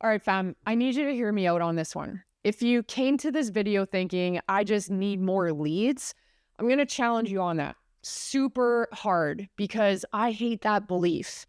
All right, fam, I need you to hear me out on this one. If you came to this video thinking, I just need more leads, I'm going to challenge you on that super hard because I hate that belief.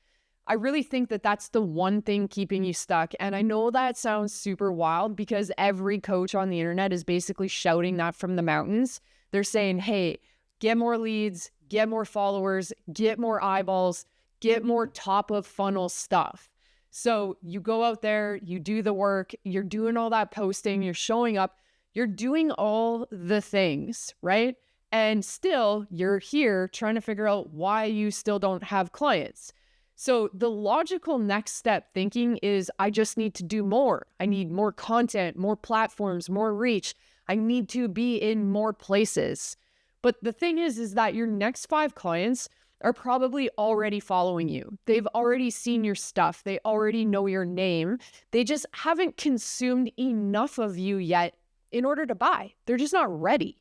I really think that that's the one thing keeping you stuck. And I know that sounds super wild because every coach on the internet is basically shouting that from the mountains. They're saying, hey, get more leads, get more followers, get more eyeballs, get more top of funnel stuff. So you go out there, you do the work, you're doing all that posting, you're showing up, you're doing all the things, right? And still you're here trying to figure out why you still don't have clients. So the logical next step thinking is, I just need to do more. I need more content, more platforms, more reach. I need to be in more places. But the thing is that your next 5 clients are probably already following you. They've already seen your stuff. They already know your name. They just haven't consumed enough of you yet in order to buy. They're just not ready.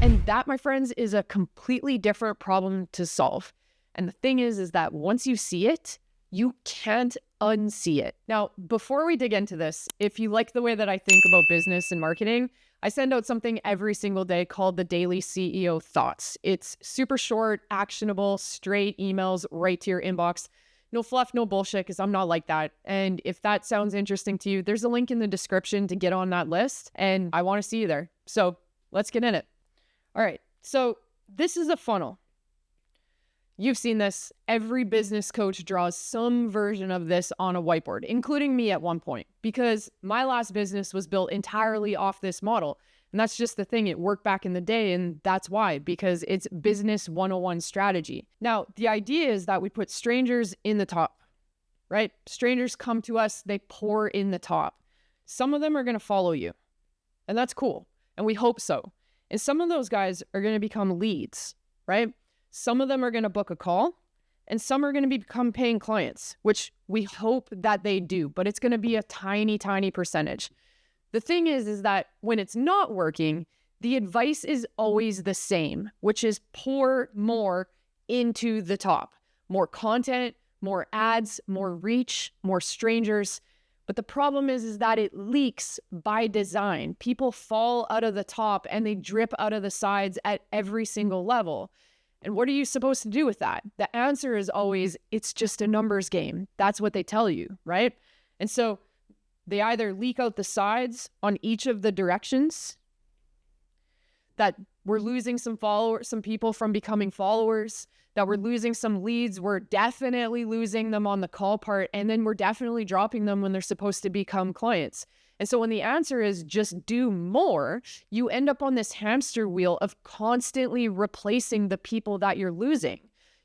And that, my friends, is a completely different problem to solve. And the thing is that once you see it, you can't unsee it. Now, before we dig into this, if you like the way that I think about business and marketing, I send out something every single day called the Daily CEO Thoughts. It's super short, actionable, straight emails right to your inbox. No fluff, no bullshit, because I'm not like that. And if that sounds interesting to you, there's a link in the description to get on that list. And I want to see you there. So let's get in it. All right. So this is a funnel. You've seen this. Every business coach draws some version of this on a whiteboard, including me at one point, because my last business was built entirely off this model. And that's just the thing. It worked back in the day. And that's why, because it's business 101 strategy. Now, the idea is that we put strangers in the top, right? Strangers come to us. They pour in the top. Some of them are going to follow you. And that's cool. And we hope so. And some of those guys are going to become leads, right? Some of them are going to book a call, and some are going to become paying clients, which we hope that they do, but it's going to be a tiny, tiny percentage. The thing is that when it's not working, the advice is always the same, which is pour more into the top. More content, more ads, more reach, more strangers. But the problem is that it leaks by design. People fall out of the top and they drip out of the sides at every single level. And what are you supposed to do with that? The answer is always, it's just a numbers game. That's what they tell you, right? And so they either leak out the sides on each of the directions, that we're losing some followers, some people from becoming followers, that we're losing some leads, we're definitely losing them on the call part, and then we're definitely dropping them when they're supposed to become clients. And so when the answer is just do more, you end up on this hamster wheel of constantly replacing the people that you're losing.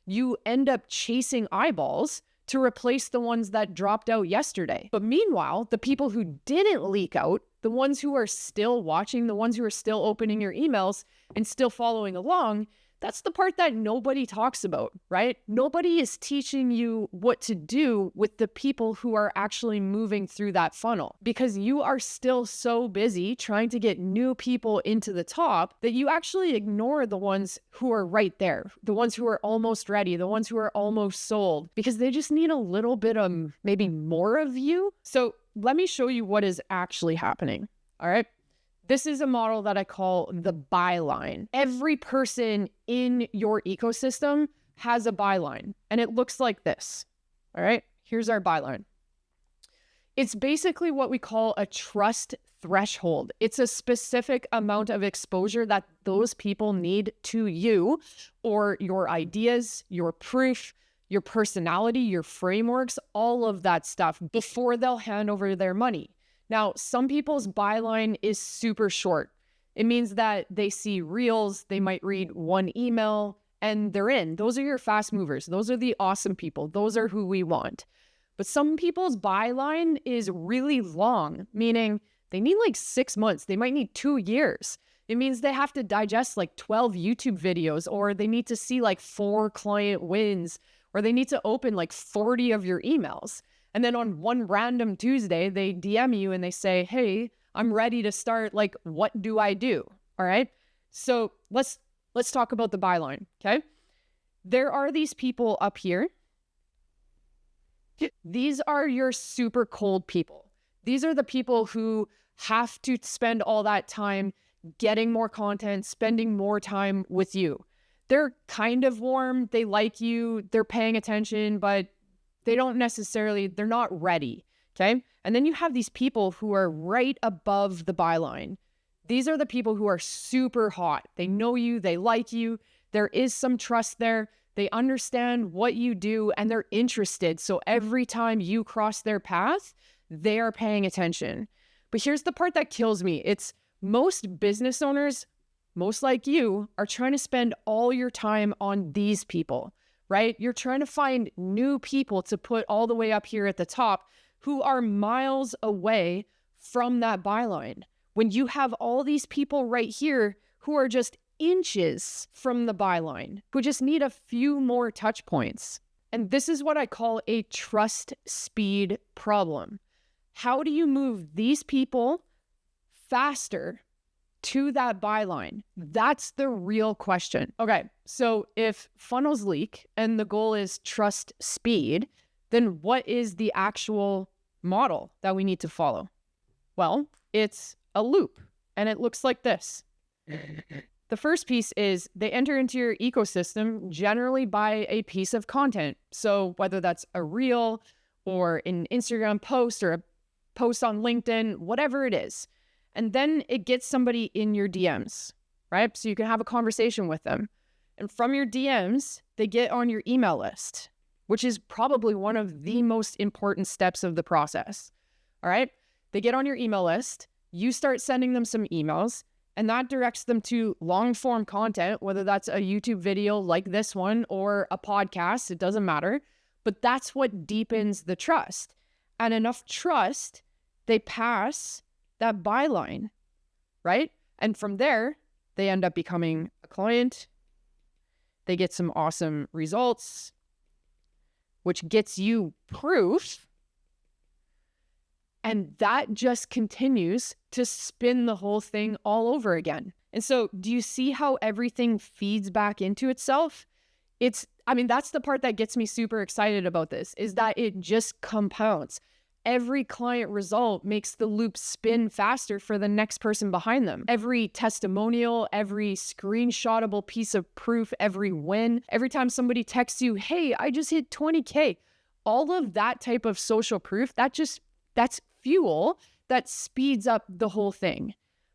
You end up chasing eyeballs to replace the ones that dropped out yesterday. But meanwhile, the people who didn't leak out, the ones who are still watching, the ones who are still opening your emails and still following along, that's the part that nobody talks about, right? Nobody is teaching you what to do with the people who are actually moving through that funnel, because you are still so busy trying to get new people into the top that you actually ignore the ones who are right there, the ones who are almost ready, the ones who are almost sold, because they just need a little bit of maybe more of you. So let me show you what is actually happening. All right. This is a model that I call the byline. Every person in your ecosystem has a byline, and it looks like this. All right, here's our byline. It's basically what we call a trust threshold. It's a specific amount of exposure that those people need to you or your ideas, your proof, your personality, your frameworks, all of that stuff before they'll hand over their money. Now, some people's byline is super short. It means that they see reels, they might read one email, and they're in. Those are your fast movers. Those are the awesome people. Those are who we want. But some people's byline is really long, meaning they need like 6 months. They might need 2 years. It means they have to digest like 12 YouTube videos, or they need to see like 4 client wins, or they need to open like 40 of your emails. And then on one random Tuesday, they DM you and they say, hey, I'm ready to start. Like, what do I do? All right. So let's talk about the byline. Okay. there are these people up here. These are your super cold people. These are the people who have to spend all that time getting more content, spending more time with you. They're kind of warm. They like you. They're paying attention, but they're not ready. Okay. And then you have these people who are right above the byline. These are the people who are super hot. They know you. They like you. There is some trust there. They understand what you do and they're interested. So every time you cross their path, they are paying attention. But here's the part that kills me. It's most business owners, most like you, are trying to spend all your time on these people, right? You're trying to find new people to put all the way up here at the top who are miles away from that byline. When you have all these people right here who are just inches from the byline, who just need a few more touch points. And this is what I call a trust speed problem. How do you move these people faster to that byline? That's the real question. Okay, so if funnels leak and the goal is trust speed, then what is the actual model that we need to follow? Well, it's a loop, and it looks like this. The first piece is they enter into your ecosystem generally by a piece of content. So whether that's a reel or an Instagram post or a post on LinkedIn, whatever it is. And then it gets somebody in your DMs, right? So you can have a conversation with them. And from your DMs, they get on your email list, which is probably one of the most important steps of the process. All right? They get on your email list. You start sending them some emails. And that directs them to long form content, whether that's a YouTube video like this one or a podcast, it doesn't matter. But that's what deepens the trust. And enough trust, they pass that byline, right? And from there, they end up becoming a client. They get some awesome results, which gets you proof. And that just continues to spin the whole thing all over again. And so do you see how everything feeds back into itself? That's the part that gets me super excited about this, is that it just compounds. Every client result makes the loop spin faster for the next person behind them. Every testimonial, every screenshotable piece of proof, every win, every time somebody texts you, hey, I just hit 20K, all of that type of social proof, that's fuel that speeds up the whole thing.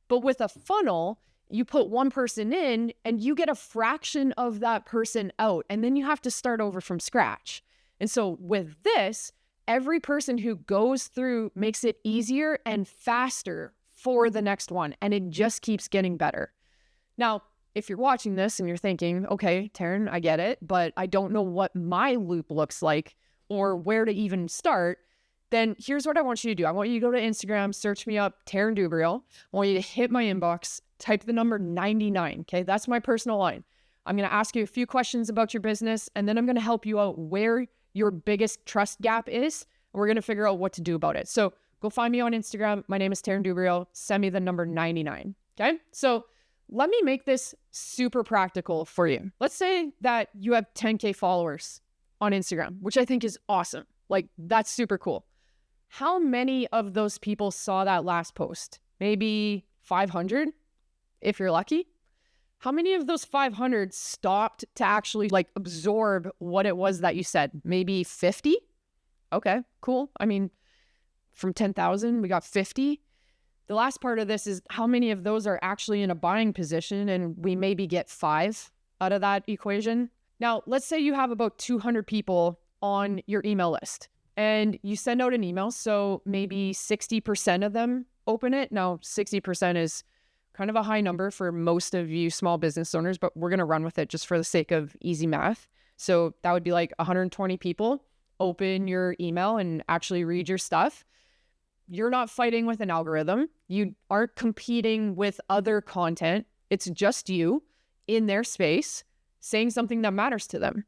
But with a funnel, you put one person in and you get a fraction of that person out, and then you have to start over from scratch. And so with this, every person who goes through makes it easier and faster for the next one, and it just keeps getting better. Now, if you're watching this and you're thinking, okay, Taryn, I get it, but I don't know what my loop looks like or where to even start, then here's what I want you to do. I want you to go to Instagram, search me up, Taryn Dubreuil. I want you to hit my inbox, type the number 99, okay? That's my personal line. I'm going to ask you a few questions about your business, and then I'm going to help you out where your biggest trust gap is, and we're going to figure out what to do about it. So go find me on Instagram. My name is Taryn Dubreuil. Send me the number 99, okay? So let me make this super practical for you. Let's say that you have 10K followers on Instagram, which I think is awesome. Like, that's super cool. How many of those people saw that last post? Maybe 500, if you're lucky. How many of those 500 stopped to actually absorb what it was that you said? Maybe 50? Okay, cool. From 10,000, we got 50. The last part of this is how many of those are actually in a buying position, and we maybe get 5 out of that equation. Now, let's say you have about 200 people on your email list. And you send out an email, so maybe 60% of them open it. Now, 60% is kind of a high number for most of you small business owners, but we're going to run with it just for the sake of easy math. So that would be like 120 people open your email and actually read your stuff. You're not fighting with an algorithm. You aren't competing with other content. It's just you in their space saying something that matters to them.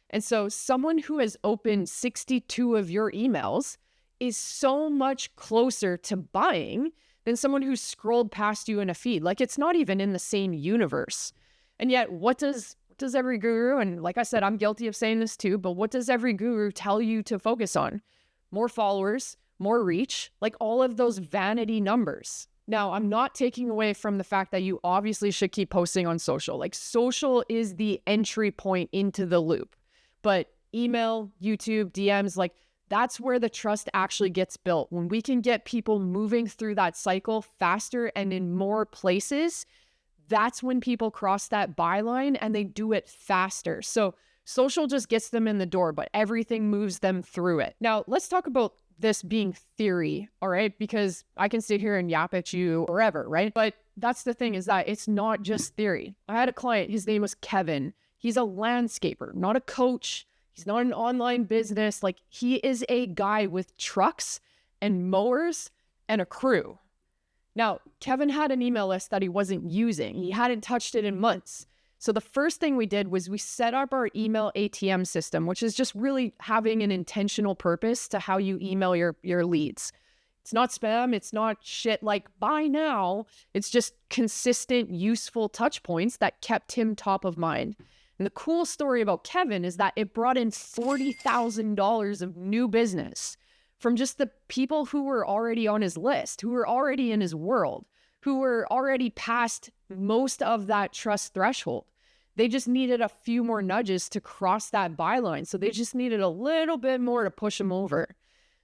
And so someone who has opened 62 of your emails is so much closer to buying than someone who scrolled past you in a feed. Like, it's not even in the same universe. And yet, what does What does every guru, and like I said, I'm guilty of saying this too, but what does every guru tell you to focus on? More followers, more reach, like all of those vanity numbers. Now, I'm not taking away from the fact that you obviously should keep posting on social. Like social is the entry point into the loop. But email, YouTube, DMs, like that's where the trust actually gets built. When we can get people moving through that cycle faster and in more places, that's when people cross that byline and they do it faster. So social just gets them in the door, but everything moves them through it. Now, let's talk about this being theory, all right? Because I can sit here and yap at you forever, right? But that's the thing, is that it's not just theory. I had a client, his name was Kevin. He's a landscaper, not a coach. He's not an online business. Like, he is a guy with trucks and mowers and a crew. Now, Kevin had an email list that he wasn't using. He hadn't touched it in months. So the first thing we did was we set up our email ATM system, which is just really having an intentional purpose to how you email your leads. It's not spam. It's not shit like buy now. It's just consistent, useful touch points that kept him top of mind. And the cool story about Kevin is that it brought in $40,000 of new business from just the people who were already on his list, who were already in his world, who were already past most of that trust threshold. They just needed a few more nudges to cross that byline. So they just needed a little bit more to push him over.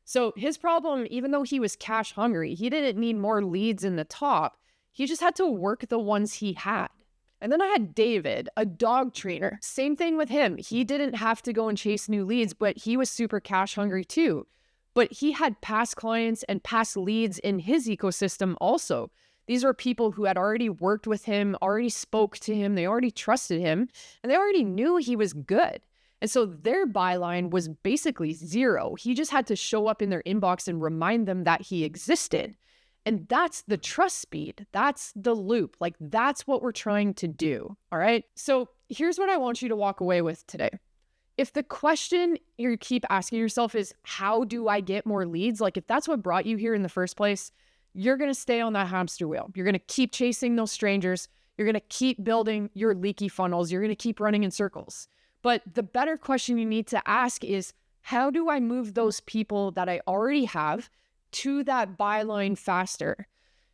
So his problem, even though he was cash hungry, he didn't need more leads in the top. He just had to work the ones he had. And then I had David, a dog trainer. Same thing with him. He didn't have to go and chase new leads, but he was super cash hungry too. But he had past clients and past leads in his ecosystem also. These are people who had already worked with him, already spoke to him, they already trusted him, and they already knew he was good. And so their byline was basically zero. He just had to show up in their inbox and remind them that he existed. And that's the trust speed. That's the loop. Like, that's what we're trying to do. All right. So here's what I want you to walk away with today. If the question you keep asking yourself is, how do I get more leads? Like, if that's what brought you here in the first place, you're going to stay on that hamster wheel. You're going to keep chasing those strangers. You're going to keep building your leaky funnels. You're going to keep running in circles. But the better question you need to ask is, how do I move those people that I already have to that byline faster?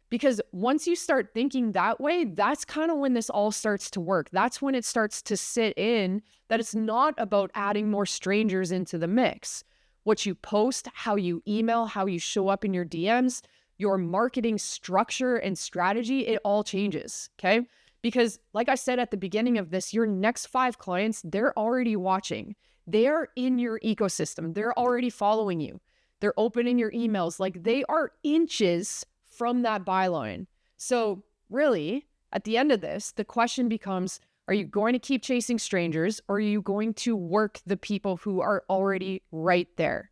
Because once you start thinking that way, that's kind of when this all starts to work. That's when it starts to sit in that it's not about adding more strangers into the mix. What you post, how you email, how you show up in your DMs, your marketing structure and strategy, it all changes, okay? Because like I said at the beginning of this, your next 5 clients, they're already watching. They're in your ecosystem. They're already following you. They're opening your emails. Like, they are inches from that byline. So really, at the end of this, the question becomes, are you going to keep chasing strangers, or are you going to work the people who are already right there?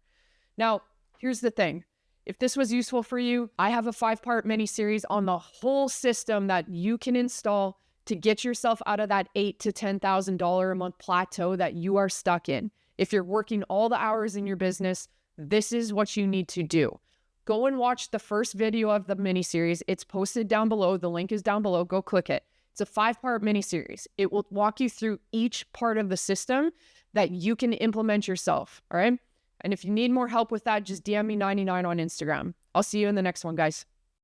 Now, here's the thing. If this was useful for you, I have a 5-part mini-series on the whole system that you can install to get yourself out of that $8,000 to $10,000 a month plateau that you are stuck in. If you're working all the hours in your business, this is what you need to do. Go and watch the first video of the mini-series. It's posted down below. The link is down below. Go click it. It's a 5-part mini-series. It will walk you through each part of the system that you can implement yourself, all right? And if you need more help with that, just DM me 99 on Instagram. I'll see you in the next one, guys.